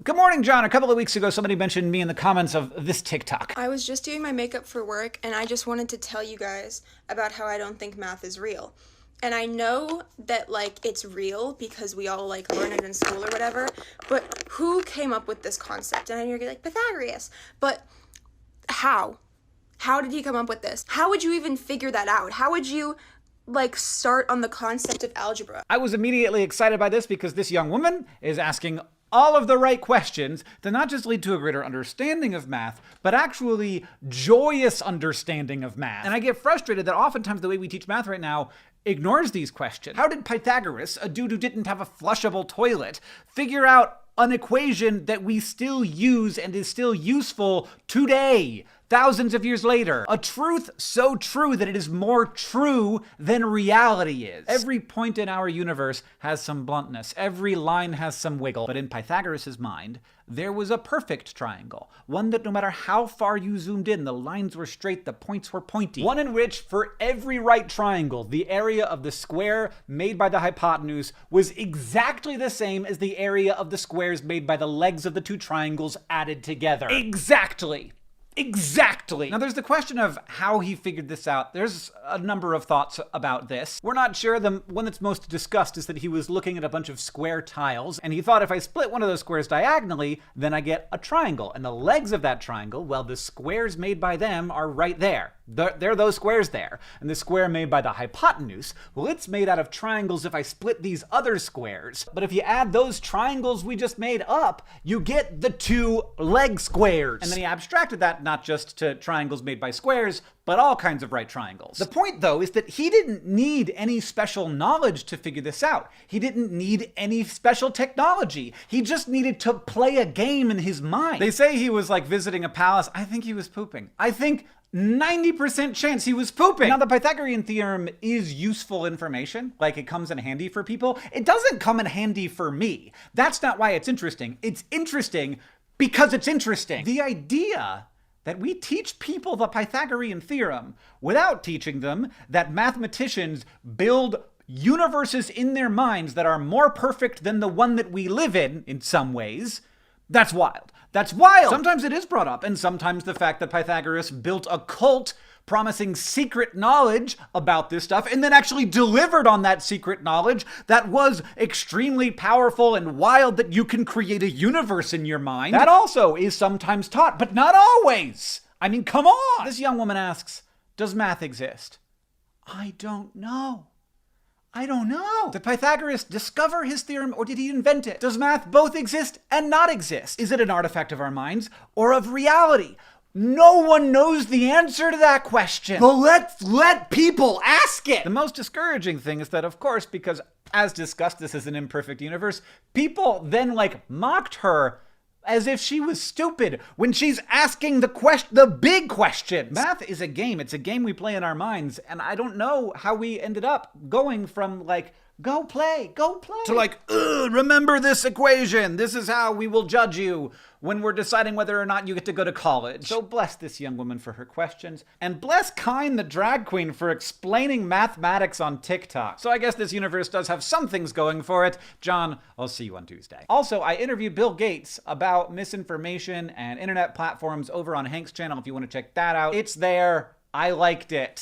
Good morning, John. A couple of weeks ago, somebody mentioned me in the comments of this TikTok. I was just doing my makeup for work, and I just wanted to tell you guys about how I don't think math is real. And I know that, it's real because we all, learn it in school or whatever, but who came up with this concept? And I know you're like, Pythagoras. But how? How did he come up with this? How would you even figure that out? How would you start on the concept of algebra? I was immediately excited by this because this young woman is asking all of the right questions to not just lead to a greater understanding of math, but actually joyous understanding of math. And I get frustrated that oftentimes the way we teach math right now ignores these questions. How did Pythagoras, a dude who didn't have a flushable toilet, figure out an equation that we still use and is still useful today, thousands of years later? A truth so true that it is more true than reality is. Every point in our universe has some bluntness. Every line has some wiggle. But in Pythagoras' mind, there was a perfect triangle. One that no matter how far you zoomed in, the lines were straight, the points were pointy. One in which, for every right triangle, the area of the square made by the hypotenuse was exactly the same as the area of the squares made by the legs of the two triangles added together. Exactly. Exactly. Now there's the question of how he figured this out. There's a number of thoughts about this. We're not sure. The one that's most discussed is that he was looking at a bunch of square tiles, and he thought if I split one of those squares diagonally, then I get a triangle. And the legs of that triangle, well, the squares made by them are right there. They're those squares there. And the square made by the hypotenuse, well, it's made out of triangles if I split these other squares. But if you add those triangles we just made up, you get the two leg squares. And then he abstracted that not just to triangles made by squares, but all kinds of right triangles. The point, though, is that he didn't need any special knowledge to figure this out. He didn't need any special technology. He just needed to play a game in his mind. They say he was visiting a palace. I think he was pooping. I think 90% chance he was pooping. Now, the Pythagorean theorem is useful information. It comes in handy for people. It doesn't come in handy for me. That's not why it's interesting. It's interesting because it's interesting. The idea that we teach people the Pythagorean theorem without teaching them that mathematicians build universes in their minds that are more perfect than the one that we live in some ways, that's wild. That's wild! Sometimes it is brought up, and sometimes the fact that Pythagoras built a cult promising secret knowledge about this stuff, and then actually delivered on that secret knowledge that was extremely powerful and wild, that you can create a universe in your mind. That also is sometimes taught, but not always. I mean, come on! This young woman asks, does math exist? I don't know. I don't know. Did Pythagoras discover his theorem, or did he invent it? Does math both exist and not exist? Is it an artifact of our minds or of reality? No one knows the answer to that question. But let's let people ask it. The most discouraging thing is that, of course, because as discussed, this is an imperfect universe, people then mocked her as if she was stupid when she's asking the big questions. Math is a game. It's a game we play in our minds. And I don't know how we ended up going from go play, to remember this equation. This is how we will judge you when we're deciding whether or not you get to go to college. So bless this young woman for her questions, and bless Kine the drag queen for explaining mathematics on TikTok. So I guess this universe does have some things going for it. John, I'll see you on Tuesday. Also, I interviewed Bill Gates about misinformation and internet platforms over on Hank's channel if you want to check that out. It's there. I liked it.